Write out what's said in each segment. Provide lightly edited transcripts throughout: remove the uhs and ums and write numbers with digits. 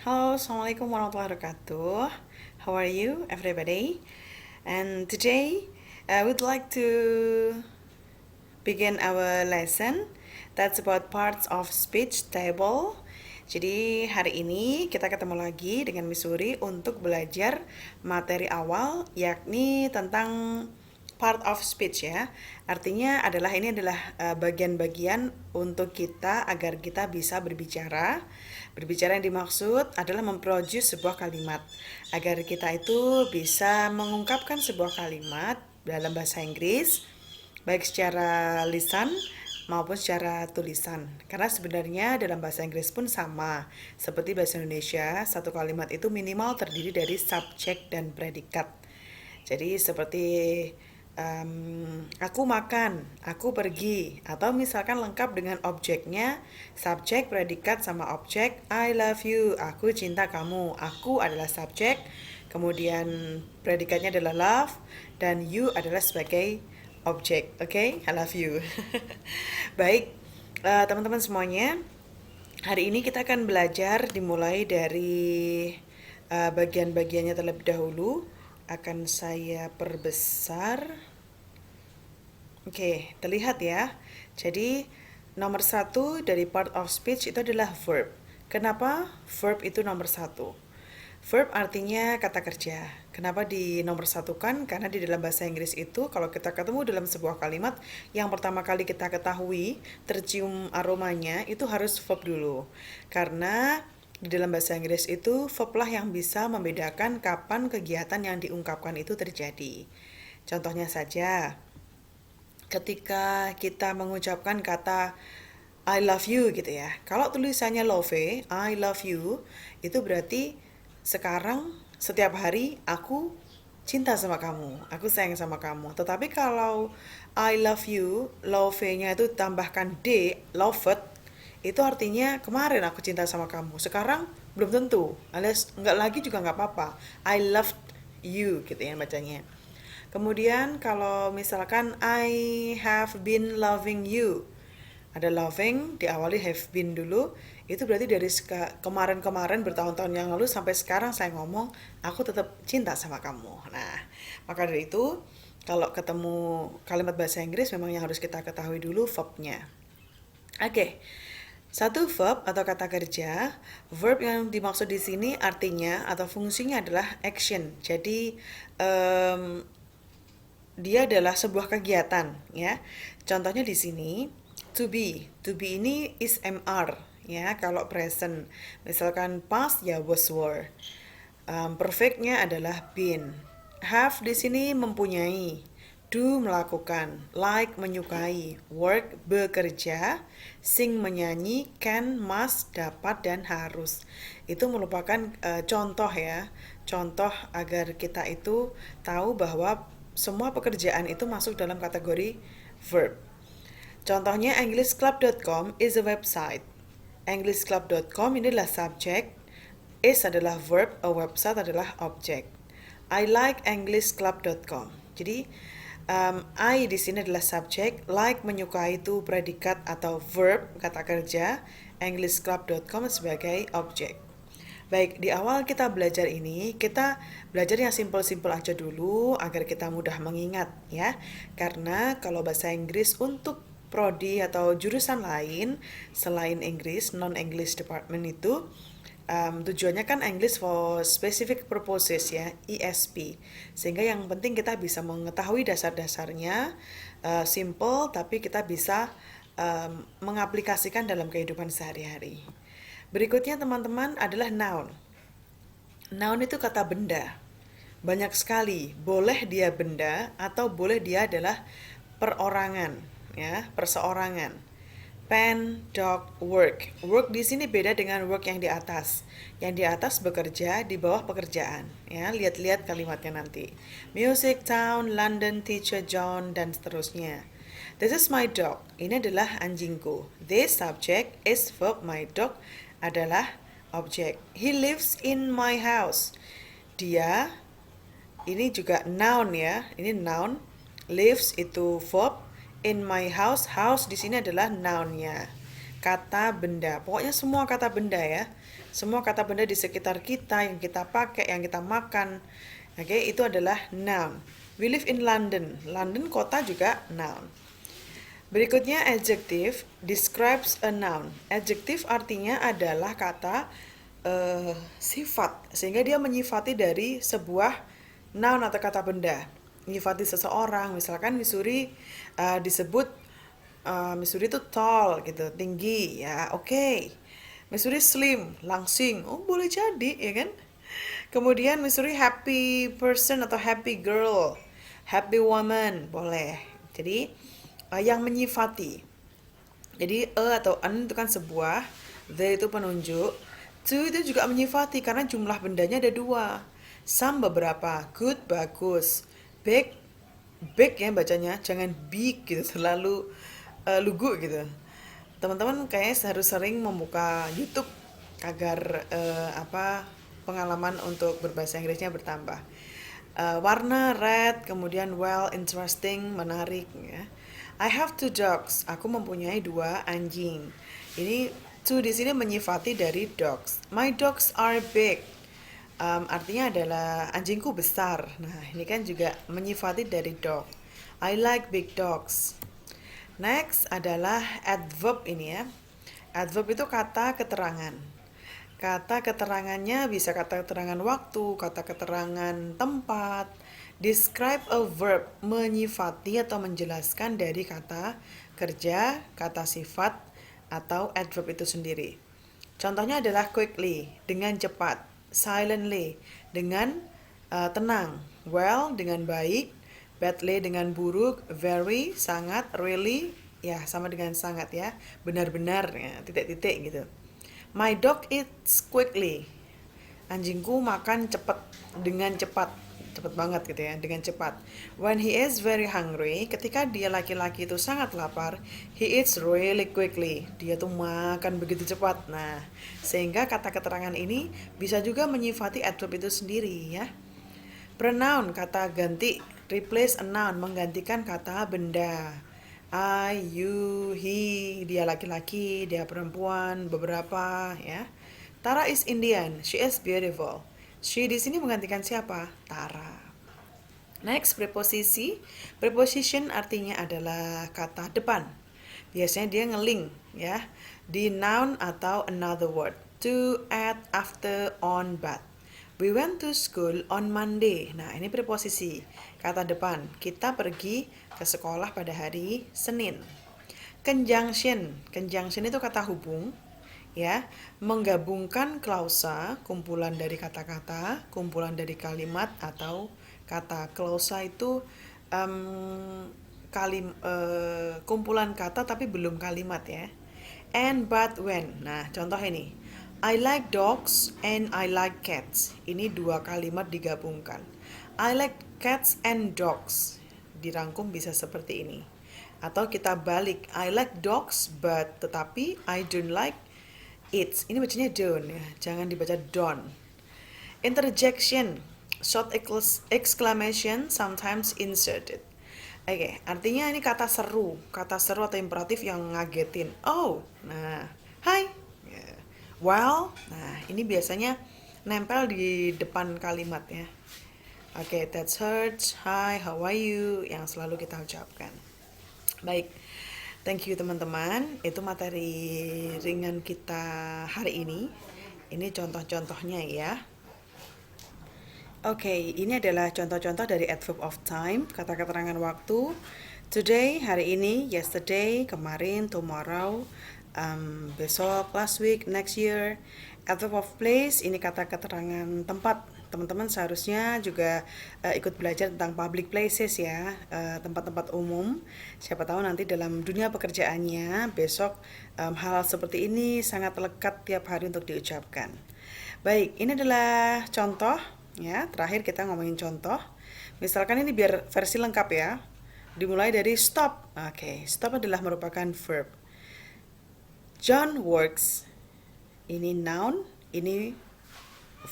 Halo, Assalamualaikum warahmatullahi wabarakatuh. How are you, everybody? And today, I would like to begin our lesson. That's about parts of speech table. Jadi hari ini kita ketemu lagi dengan Missouri untuk belajar materi awal, yakni tentang part of speech ya. Artinya ini adalah bagian-bagian untuk kita agar kita bisa berbicara. Berbicara yang dimaksud adalah memproduce sebuah kalimat agar kita itu bisa mengungkapkan sebuah kalimat dalam bahasa Inggris baik secara lisan maupun secara tulisan. Karena sebenarnya dalam bahasa Inggris pun sama. Seperti bahasa Indonesia, satu kalimat itu minimal terdiri dari subjek dan predikat. Jadi seperti aku makan, aku pergi, atau misalkan lengkap dengan objeknya, subjek, predikat, sama objek. I love you, aku cinta kamu. Aku adalah subjek, kemudian predikatnya adalah love, dan you adalah sebagai objek. Oke, I love you. Baik, teman-teman semuanya, hari ini kita akan belajar dimulai dari bagian-bagiannya terlebih dahulu. Akan saya perbesar. Oke, terlihat ya. Jadi nomor satu dari part of speech itu adalah verb. Kenapa verb itu nomor satu? Verb artinya kata kerja. Kenapa di nomor satu kan? Karena di dalam bahasa Inggris itu kalau kita ketemu dalam sebuah kalimat, yang pertama kali kita ketahui tercium aromanya itu harus verb dulu. Karena di dalam bahasa Inggris itu verb lah yang bisa membedakan kapan kegiatan yang diungkapkan itu terjadi. Contohnya saja, ketika kita mengucapkan kata I love you gitu ya. Kalau tulisannya love, I love you, itu berarti sekarang setiap hari aku cinta sama kamu, aku sayang sama kamu. Tetapi kalau I love you, love-nya itu tambahkan D, loved, itu artinya kemarin aku cinta sama kamu. Sekarang belum tentu, alias enggak lagi juga nggak apa-apa. I loved you gitu ya bacanya. Kemudian kalau misalkan I have been loving you, ada loving diawali have been dulu, itu berarti dari kemarin-kemarin bertahun-tahun yang lalu sampai sekarang saya ngomong aku tetap cinta sama kamu. Nah, maka dari itu kalau ketemu kalimat bahasa Inggris memang yang harus kita ketahui dulu verbnya. Oke. Satu verb atau kata kerja, verb yang dimaksud di sini artinya atau fungsinya adalah action. Jadi dia adalah sebuah kegiatan ya. Contohnya di sini to be. To be ini is MR ya kalau present. Misalkan past ya was were. Perfectnya adalah been. Have di sini mempunyai. Do melakukan, like menyukai, work bekerja, sing menyanyi, can must dapat dan harus. Itu merupakan contoh ya. Contoh agar kita itu tahu bahwa semua pekerjaan itu masuk dalam kategori verb. Contohnya englishclub.com is a website. Englishclub.com ini adalah subjek, is adalah verb, a website adalah objek. I like englishclub.com. Jadi I di sini adalah subjek, like menyukai itu predikat atau verb kata kerja, englishclub.com sebagai objek. Baik, di awal kita belajar ini, kita belajar yang simpel-simpel aja dulu agar kita mudah mengingat ya. Karena kalau bahasa Inggris untuk prodi atau jurusan lain selain Inggris, non-English department itu tujuannya kan English for specific purposes ya, ESP. Sehingga yang penting kita bisa mengetahui dasar-dasarnya, simple tapi kita bisa mengaplikasikan dalam kehidupan sehari-hari. Berikutnya teman-teman adalah noun. Noun itu kata benda. Banyak sekali, boleh dia benda atau boleh dia adalah perorangan, ya, perseorangan. Pen, dog, work. Work di sini beda dengan work yang di atas. Yang di atas bekerja, di bawah pekerjaan. Ya, lihat-lihat kalimatnya nanti. Music, town, London, teacher, John, dan seterusnya. This is my dog. Ini adalah anjingku. This subject is verb. My dog adalah objek. He lives in my house. Dia, ini juga noun ya. Ini noun. Lives itu verb. In my house, house di sini adalah nounnya. kata benda. Pokoknya semua kata benda ya. Semua kata benda di sekitar kita yang kita pakai, yang kita makan. Oke, itu adalah noun. We live in London. London kota juga noun. Berikutnya adjective describes a noun. Adjective artinya adalah kata sifat, sehingga dia menyifati dari sebuah noun atau kata benda. Menyifati seseorang, misalkan Missouri disebut Missouri itu tall gitu, tinggi ya, oke. Missouri slim, langsing, oh boleh jadi ya kan. Kemudian Missouri happy person atau happy girl, happy woman, boleh. Jadi yang menyifati. Jadi atau an itu kan sebuah, the itu penunjuk, to itu juga menyifati karena jumlah bendanya ada dua. Some beberapa, good bagus, big big ya bacanya, jangan big gitu selalu lugu gitu. Teman-teman kayaknya harus sering membuka YouTube agar pengalaman untuk berbahasa Inggrisnya bertambah. Warna red, kemudian well, interesting, menarik ya. I have two dogs. Aku mempunyai dua anjing. Ini two di sini menyifati dari dogs. My dogs are big. Artinya adalah anjingku besar. Nah, ini kan juga menyifati dari dog. I like big dogs. Next adalah adverb ini ya. Adverb itu kata keterangan. Kata keterangannya bisa kata keterangan waktu, kata keterangan tempat. Describe a verb, menyifati atau menjelaskan dari kata kerja, kata sifat, atau adverb itu sendiri. Contohnya adalah quickly, dengan cepat, silently, dengan tenang, well, dengan baik, badly dengan buruk, very, sangat, really, ya sama dengan sangat ya, benar-benar, ya, titik-titik gitu. My dog eats quickly. Anjingku makan cepat, dengan cepat, cepat banget gitu ya, dengan cepat. When he is very hungry, ketika dia laki-laki itu sangat lapar, he eats really quickly. Dia tuh makan begitu cepat. Nah, sehingga kata keterangan ini bisa juga menyifati adverb itu sendiri ya. Pronoun, kata ganti, replace a noun, menggantikan kata benda. I, you, he, dia laki-laki, dia perempuan, beberapa ya. Tara is Indian, she is beautiful. She di sini menggantikan siapa? Tara. Next, preposisi. Preposition artinya adalah kata depan. Biasanya dia ngeling ya di noun atau another word. To, at, after, on, but. We went to school on Monday. Nah, ini preposisi, kata depan. Kita pergi ke sekolah pada hari Senin. Conjunction. Conjunction itu kata hubung, ya, menggabungkan klausa, kumpulan dari kata-kata, kumpulan dari kalimat atau kata. Klausa itu kumpulan kata tapi belum kalimat ya. And, but, when. Nah, contoh ini. I like dogs and I like cats. Ini dua kalimat digabungkan. I like cats and dogs. Dirangkum bisa seperti ini. Atau kita balik. I like dogs but tetapi I don't like it. Ini bacanya don't ya. Jangan dibaca don't. Interjection. Short exclamation sometimes inserted. Oke, artinya ini kata seru atau imperatif yang ngagetin. Oh, nah, hi, well, nah ini biasanya nempel di depan kalimat ya. Oke, that's hurts, hi, how are you, yang selalu kita ucapkan. Baik, thank you teman-teman. Itu materi ringan kita hari ini. Ini contoh-contohnya ya. Oke, ini adalah contoh-contoh dari adverb of time, kata keterangan waktu. Today, hari ini, yesterday, kemarin, tomorrow, besok, last week, next year. Adverb of place, ini kata keterangan tempat. Teman-teman seharusnya juga ikut belajar tentang public places ya, tempat-tempat umum. Siapa tahu nanti dalam dunia pekerjaannya besok hal seperti ini sangat lekat tiap hari untuk diucapkan. Baik, ini adalah contoh. Ya, terakhir kita ngomongin contoh. Misalkan ini biar versi lengkap ya. Dimulai dari stop. Oke, stop adalah merupakan verb. John works. Ini noun, ini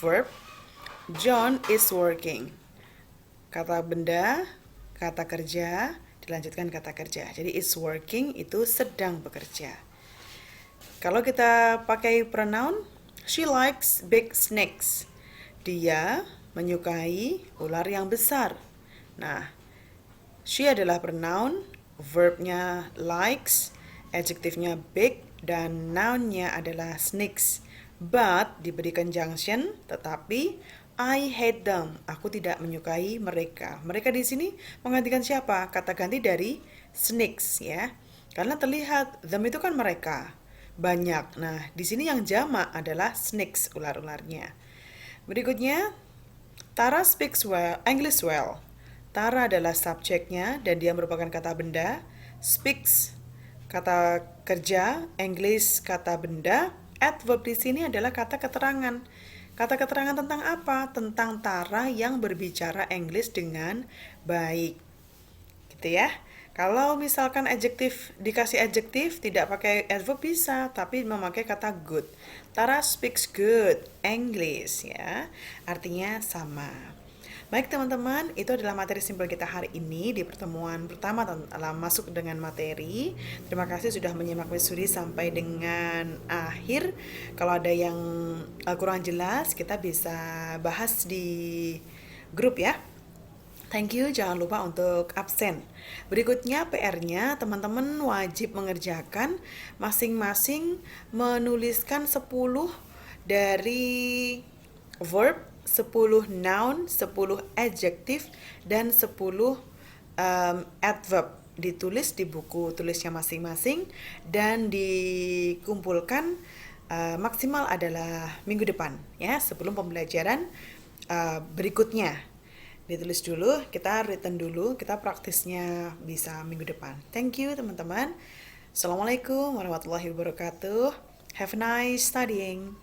verb. John is working. Kata benda, kata kerja, dilanjutkan kata kerja. Jadi is working itu sedang bekerja. Kalau kita pakai pronoun, she likes big snakes. Dia menyukai ular yang besar. Nah, she adalah pronoun, verbnya likes, adjektifnya big, dan nounnya adalah snakes. But diberi conjunction, tetapi I hate them. Aku tidak menyukai mereka. Mereka di sini menggantikan siapa? Kata ganti dari snakes ya. Karena terlihat them itu kan mereka banyak. Nah, di sini yang jamak adalah snakes, ular-ularnya. Berikutnya, Tara speaks well, English well. Tara adalah subjeknya dan dia merupakan kata benda. Speaks kata kerja, English kata benda. Adverb di sini adalah kata keterangan. Kata keterangan tentang apa? Tentang Tara yang berbicara English dengan baik. Gitu ya. Kalau misalkan adjektif dikasih adjektif tidak pakai adverb bisa, tapi memakai kata good. Tara speaks good English ya. Artinya sama. Baik teman-teman, itu adalah materi simpel kita hari ini di pertemuan pertama dalam masuk dengan materi. Terima kasih sudah menyimak Suri sampai dengan akhir. Kalau ada yang kurang jelas, kita bisa bahas di grup ya. Thank you, jangan lupa untuk absen. Berikutnya PR-nya, teman-teman wajib mengerjakan masing-masing menuliskan 10 dari verb, 10 noun, 10 adjektif, dan 10 adverb. Ditulis di buku tulisnya masing-masing dan dikumpulkan maksimal adalah minggu depan ya, sebelum pembelajaran berikutnya. Ditulis dulu, kita written dulu, kita praktisnya bisa minggu depan. Thank you teman-teman. Assalamualaikum warahmatullahi wabarakatuh. Have a nice studying.